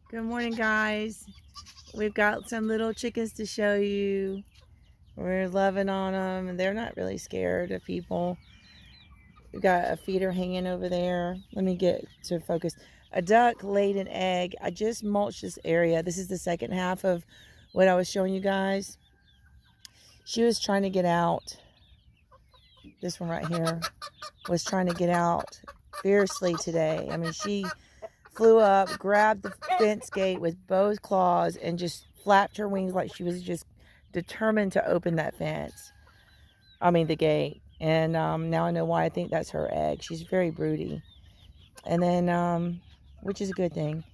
Good morning, guys. We've got some little chickens to show you. We're loving on them, and they're not really scared of people. We've got a feeder hanging over there. Let me get to focus. A duck laid an egg. I just mulched this area. This is the second half of what I was showing you guys. She was trying to get out. This one right here was trying to get out fiercely today. I mean, she flew up, grabbed the fence gate with both claws, and just flapped her wings like she was just determined to open that fence. I mean, the gate. And now I know why I think that's her egg. She's very broody. And then, which is a good thing.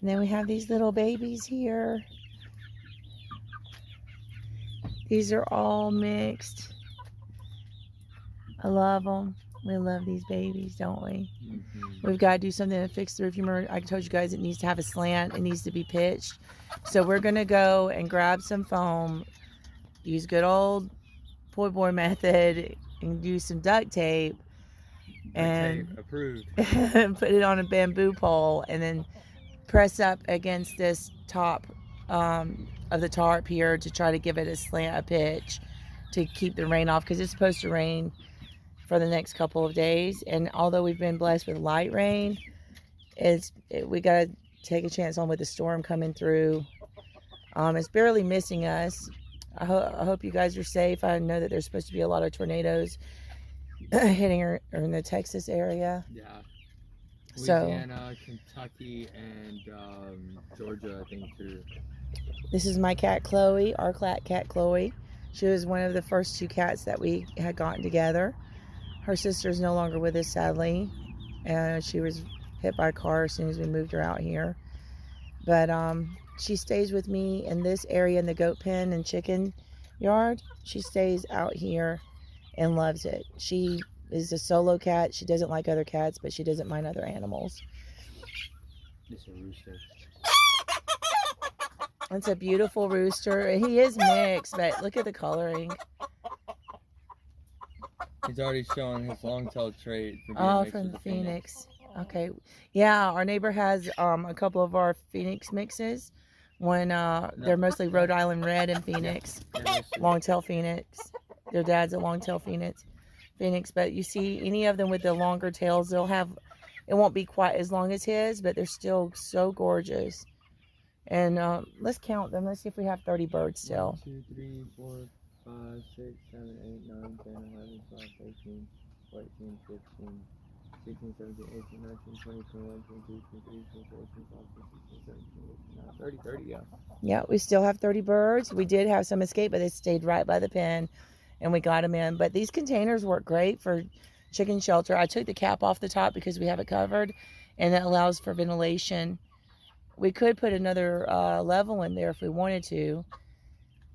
And then we have these little babies here. These are all mixed. I love them. We love these babies, don't we? We've got to do something to fix the roof. Remember, I told you guys it needs to have a slant. It needs to be pitched. So we're going to go and grab some foam, use good old poi boy method, and use some duct tape. And approved. Put it on a bamboo pole and then press up against this top of the tarp here to try to give it a slant, a pitch to keep the rain off, because it's supposed to rain for the next couple of days. And although we've been blessed with light rain, we got to take a chance on with the storm coming through. It's barely missing us. I hope you guys are safe. I know that there's supposed to be a lot of tornadoes hitting or in the Texas area. Yeah. Louisiana, Kentucky, and Georgia, I think, too. This is my cat, Chloe, our cat, Chloe. She was one of the first two cats that we had gotten together. Her sister's no longer with us, sadly. She was hit by a car as soon as we moved her out here. But she stays with me in this area in the goat pen and chicken yard. She stays out here and loves it. She is a solo cat. She doesn't like other cats, but she doesn't mind other animals. It's a rooster. It's a beautiful rooster. He is mixed, but look at the coloring. He's already showing his long-tailed trait. From the Phoenix. Okay. Yeah, our neighbor has a couple of our Phoenix mixes. They're mostly Rhode Island Red and Phoenix. Long-tail Phoenix. Their dad's a long-tail Phoenix. But you see any of them with the longer tails, it won't be quite as long as his, but they're still so gorgeous. And let's count them. Let's see if we have 30 birds still. 1, 2, 3, 4, 5, 6, 7, 8, 9, 10, 11, 12, 13, 14, 15, 16, 17, 18, 19, 20, 21, 22, 23, 24, 25, 26, 27, 28, 29, 30, yeah. Yeah, we still have 30 birds. We did have some escape, but they stayed right by the pen, and we got them in. But these containers work great for chicken shelter. I took the cap off the top because we have it covered, and that allows for ventilation. We could put another level in there if we wanted to.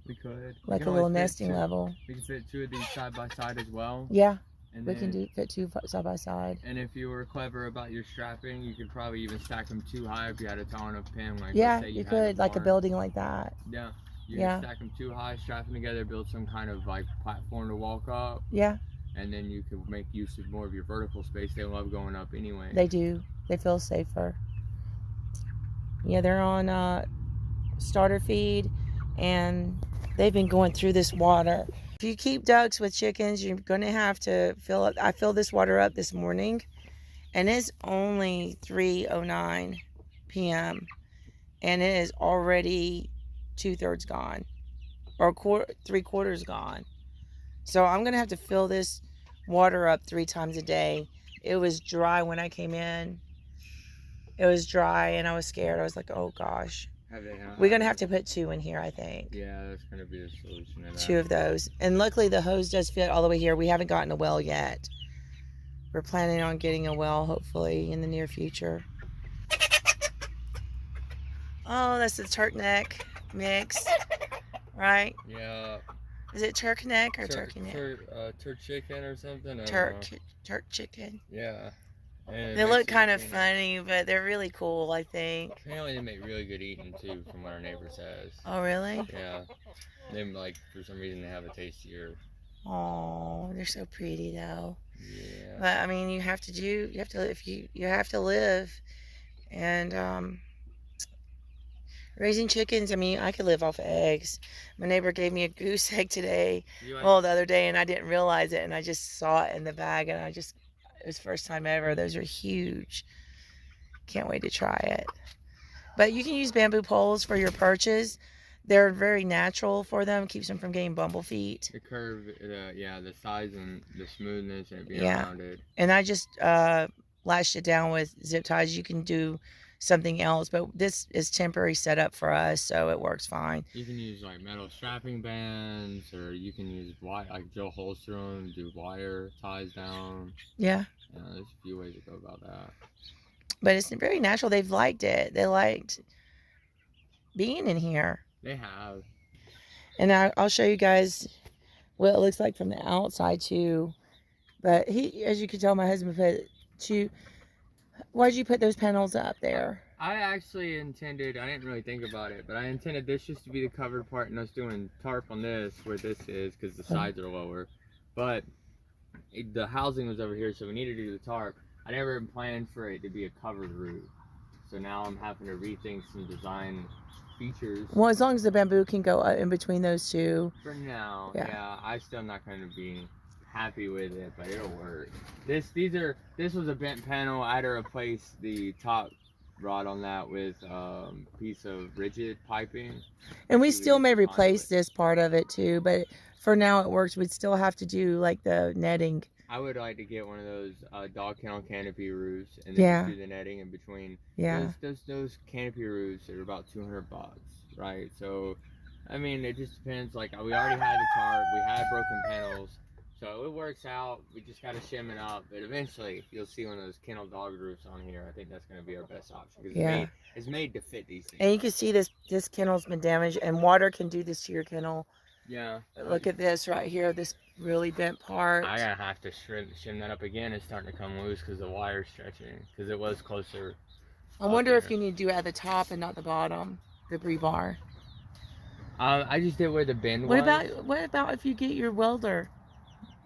We could. Like a little nesting level. We can fit 2 of these side by side as well. Yeah, and we can fit 2 side by side. And if you were clever about your strapping, you could probably even stack them too high if you had a tall enough pin. Like, yeah, you could, like a building like that. Yeah. You can stack them too high, strap them together, build some kind of like platform to walk up. Yeah. And then you could make use of more of your vertical space. They love going up anyway. They do. They feel safer. Yeah, they're on starter feed, and they've been going through this water. If you keep ducks with chickens, you're going to have to fill up. I filled this water up this morning, and it's only 3:09 p.m., and it is already 2/3 gone, or 3/4 gone. So I'm going to have to fill this water up 3 times a day. It was dry when I came in. It was dry, and I was scared. I was like, oh gosh. We're going to have to put 2 in here, I think. Yeah, that's going to be the solution to that. 2 of those. And luckily the hose does fit all the way here. We haven't gotten a well yet. We're planning on getting a well, hopefully, in the near future. Oh, that's the turkey-neck mix, right? Yeah. Is it turkey neck or turkey neck? Turk chicken or something? Turk chicken. Yeah. And they look kind of funny, but they're really cool, I think. Apparently they make really good eating too, from what our neighbor says. Oh, really? Yeah. They like, for some reason, they have a tastier. Oh, they're so pretty though. Yeah. But I mean, you have to live, and Raising chickens, I mean, I could live off of eggs. My neighbor gave me a goose egg today, You like, well, the other day, and I didn't realize it, and I just saw it in the bag, and it was first time ever. Those are huge. Can't wait to try it. But you can use bamboo poles for your perches. They're very natural for them, keeps them from getting bumble feet. the curve, the size and the smoothness and it being Yeah. rounded. And I just lashed it down with zip ties. You can do something else, but this is temporary setup for us, so it works fine. You can use like metal strapping bands, or you can use wire, like Joe Holster them, do wire ties down. Yeah. There's a few ways to go about that. But it's very natural. They've liked it. They liked being in here. They have. And I'll show you guys what it looks like from the outside too. But as you can tell, my husband put two. Why'd you put those panels up there? I actually intended, I didn't really think about it, but I intended this just to be the covered part and us doing tarp on this, where this is, because the sides are lower. But the housing was over here, so we needed to do the tarp. I never planned for it to be a covered roof. So now I'm having to rethink some design features. Well, as long as the bamboo can go in between those two. For now, yeah, I'm still not going to be happy with it, but it'll work. This was a bent panel. I had to replace the top rod on that with piece of rigid piping. And we still may replace this part of it too, but for now it works. We'd still have to do like the netting. I would like to get one of those dog kennel canopy roofs and then just do the netting in between. Yeah. Those canopy roofs are about $200, right? So, I mean, it just depends. Like, we already had the tarp, we had broken panels, so it works out. We just got to shim it up, but eventually you'll see one of those kennel dog roofs on here. I think that's going to be our best option because it's made to fit these things. And you can see this kennel's been damaged, and water can do this to your kennel. Yeah. Look at this right here, this really bent part. I gotta have to shim that up again. It's starting to come loose because the wire's stretching. Because it was closer. I wonder if you need to do it at the top and not the bottom, the rebar. I just did where the bend was. What about if you get your welder?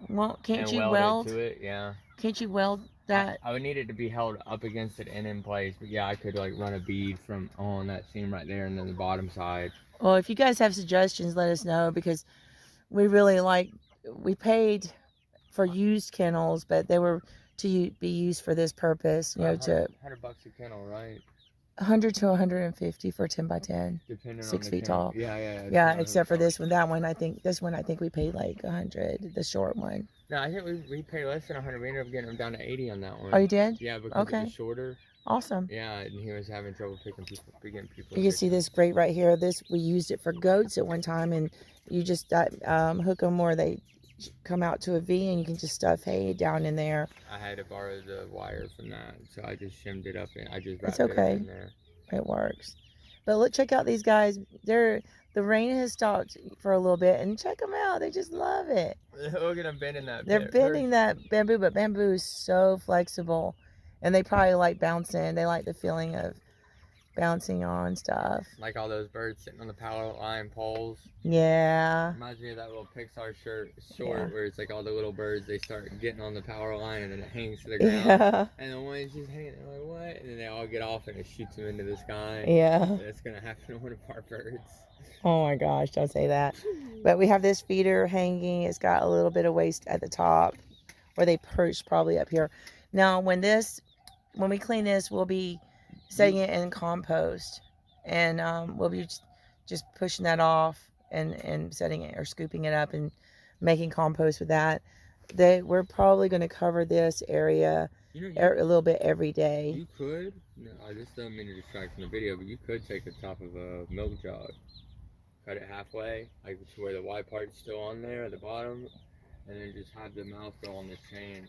Well, can't you weld it to it? Yeah. Can't you weld that? I would need it to be held up against it and in place. But yeah, I could like run a bead from on that seam right there and then the bottom side. Well, if you guys have suggestions, let us know, because we paid for used kennels, but they were to be used for this purpose, you know, $100 a kennel, right? 100 to 150 for 10 by 10, depending 6 feet tall. Yeah, except for this one. This one I think we paid like 100, the short one. No, I think we paid less than 100. We ended up getting them down to 80 on that one. Oh, you did? Yeah, because it was shorter. Awesome. Yeah, and he was having trouble getting people. You can see this grate right here. We used it for goats at one time, and you just hook them where they come out to a V, and you can just stuff hay down in there. I had to borrow the wire from that, so I just shimmed it up and I just wrapped it in there. It works. But look, check out these guys. The rain has stopped for a little bit, and check them out. They just love it. Look at them bending that. They're bending that bamboo, but bamboo is so flexible. And they probably like bouncing. They like the feeling of bouncing on stuff. Like all those birds sitting on the power line poles. Yeah. Reminds me of that little Pixar short where it's like all the little birds, they start getting on the power line and then it hangs to the ground. Yeah. And the one's just hanging, they're like, what? And then they all get off and it shoots them into the sky. Yeah. That's going to happen to one of our birds. Oh my gosh, don't say that. But we have this feeder hanging. It's got a little bit of waste at the top where they perch, probably up here. Now, when we clean this, we'll be setting it in compost, and we'll be just pushing that off and setting it or scooping it up and making compost with that. We're probably going to cover this area a little bit every day. You could, no, I just don't mean to distract from the video, but you could take the top of a milk jug, cut it halfway, like to where the white part's still on there at the bottom, and then just have the mouth go on the chain.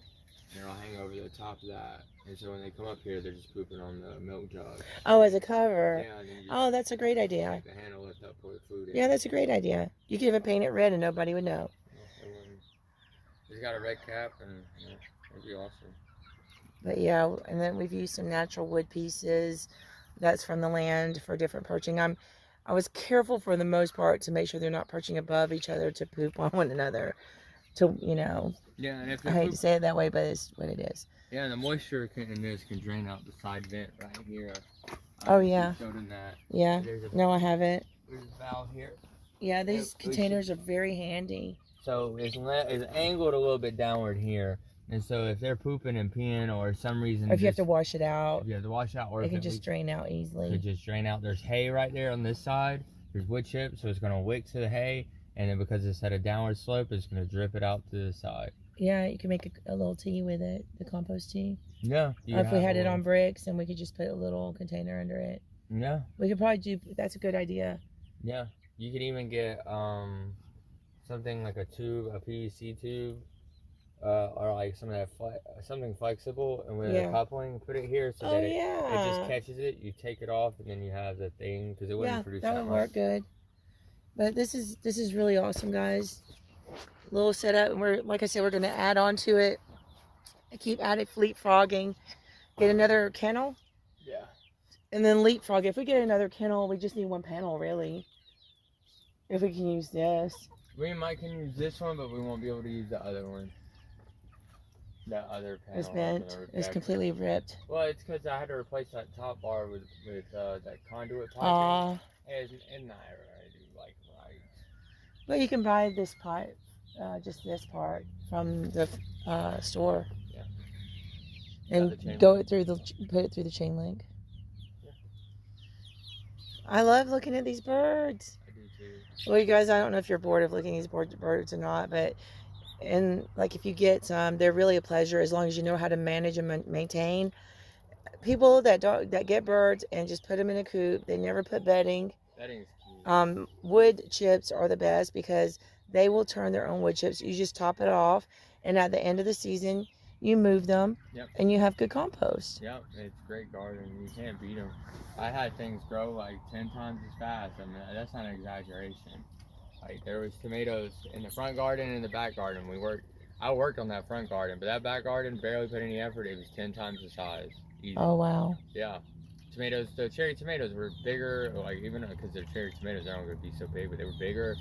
And it'll hang over the top of that. And so when they come up here, they're just pooping on the milk jug. Oh, as a cover. Yeah, that's a great idea. Like the handle lift up, pour the food in. Yeah, that's a great idea. You could even paint it red and nobody would know. It's got a red cap and it'd be awesome. But yeah, and then we've used some natural wood pieces. That's from the land for different perching. I was careful for the most part to make sure they're not perching above each other to poop on one another. Yeah, and if I hate to say it that way, but it's what it is. Yeah, and the moisture in this can drain out the side vent right here. Oh, yeah. Showed him that. Yeah. No, I haven't. There's a valve here. Yeah, these containers are very handy. So it's angled a little bit downward here. And so if they're pooping and peeing or some reason... Or if you have to wash it out. If you have to wash it out. Or it can just drain out easily. It could just drain out. There's hay right there on this side. There's wood chips, so it's going to wick to the hay. And then because it's at a downward slope, it's going to drip it out to the side. Yeah, you can make a little tea with it, the compost tea. Yeah. Or if we had it on bricks, and we could just put a little container under it. Yeah. We could probably do, that's a good idea. Yeah. You could even get something like a tube, a PVC tube, or like something flexible, and with a coupling, put it here so that it just catches it. You take it off, and then you have the thing, because it wouldn't produce that much. That would work good. But this is really awesome, guys. Little setup, and we're, like I said, we're going to add on to it. Keep at it, leapfrogging. Get another kennel. Yeah. And then leapfrog. If we get another kennel, we just need one panel, really. If we can use this. We can use this one, but we won't be able to use the other one. That other panel. It's bent. It's completely ripped. Well, it's because I had to replace that top bar with that conduit piping. It's not right. But you can buy this pipe, just this part, from the store. Yeah. And put it through the chain link. Yeah. I love looking at these birds. I do too. Well, you guys, I don't know if you're bored of looking at these birds or not, but like if you get some, they're really a pleasure as long as you know how to manage and maintain. People that get birds and just put them in a coop, they never put bedding. Bedding's cute. Wood chips are the best because they will turn their own wood chips. You just top it off, and at the end of the season, you move them, and you have good compost. Yep, it's great gardening. You can't beat them. I had things grow like 10 times as fast. I mean, that's not an exaggeration. Like, there was tomatoes in the front garden and in the back garden. I worked on that front garden, but that back garden barely put any effort. It was 10 times the size. Easy. Oh, wow. Yeah. Tomatoes, the cherry tomatoes were bigger, like, even because they're cherry tomatoes, they're not going to be so big, but they were bigger,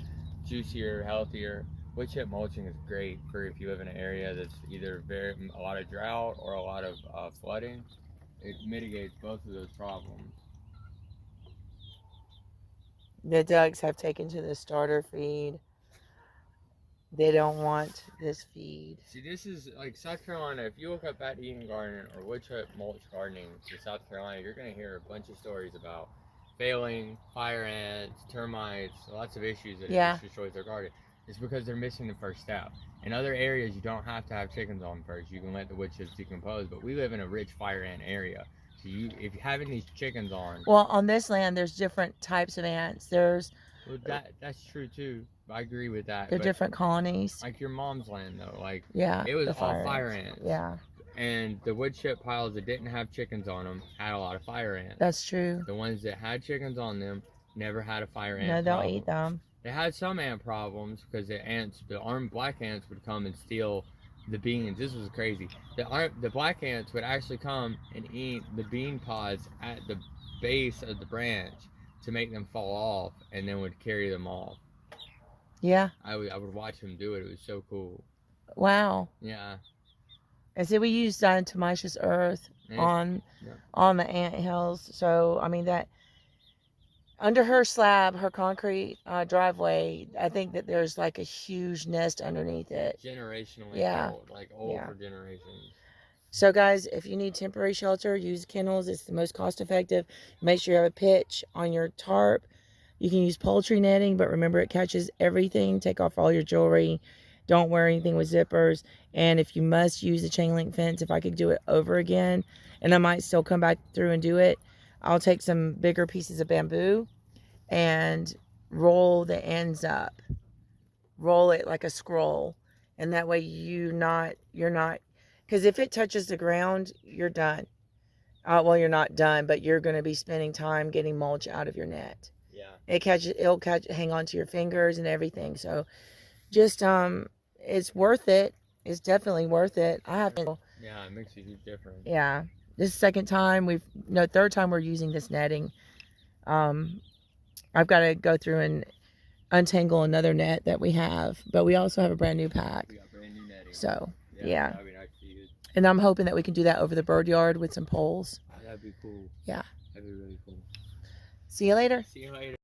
juicier, healthier. Wood chip mulching is great for if you live in an area that's either a lot of drought or a lot of flooding. It mitigates both of those problems. The ducks have taken to the starter feed. They don't want this feed. See, this is like South Carolina. If you look up at Eden Garden or wood chip mulch gardening in South Carolina, you're going to hear a bunch of stories about failing, fire ants, termites, lots of issues that just destroys their garden. It's because they're missing the first step. In other areas, you don't have to have chickens on first. You can let the wood chips decompose, but we live in a rich fire ant area. So if you're having these chickens on... Well, on this land, there's different types of ants. There's... Well, that's true, too. I agree with that. They're different colonies. Like your mom's land, though. Like, it was all fire ants. Yeah. And the wood chip piles that didn't have chickens on them had a lot of fire ants. That's true. The ones that had chickens on them never had a fire ant problem. No, they'll eat them. They had some ant problems because the armed black ants would come and steal the beans. This was crazy. The black ants would actually come and eat the bean pods at the base of the branch to make them fall off, and then would carry them off. Yeah. I would watch them do it. It was so cool. Wow. Yeah. I said we used diatomaceous earth on the ant hills. So, I mean, that under her slab, her concrete driveway, I think that there's like a huge nest underneath it. Generationally old, like old for generations. So guys, if you need temporary shelter, use kennels. It's the most cost effective. Make sure you have a pitch on your tarp. You can use poultry netting, but remember it catches everything. Take off all your jewelry. Don't wear anything with zippers. And if you must use a chain link fence, if I could do it over again, and I might still come back through and do it, I'll take some bigger pieces of bamboo and roll the ends up. Roll it like a scroll. And that way you're not, because if it touches the ground, you're done. Well, you're not done, but you're going to be spending time getting mulch out of your net. Yeah. It'll hang on to your fingers and everything. So just, it's worth it. It's definitely worth it. Yeah, it makes a huge difference. Yeah. This is the third time we're using this netting. I've got to go through and untangle another net that we have, but we also have a brand new pack. We got brand new netting. So, yeah. That'd be nice to use. And I'm hoping that we can do that over the bird yard with some poles. That'd be cool. Yeah. That'd be really cool. See you later. See you later.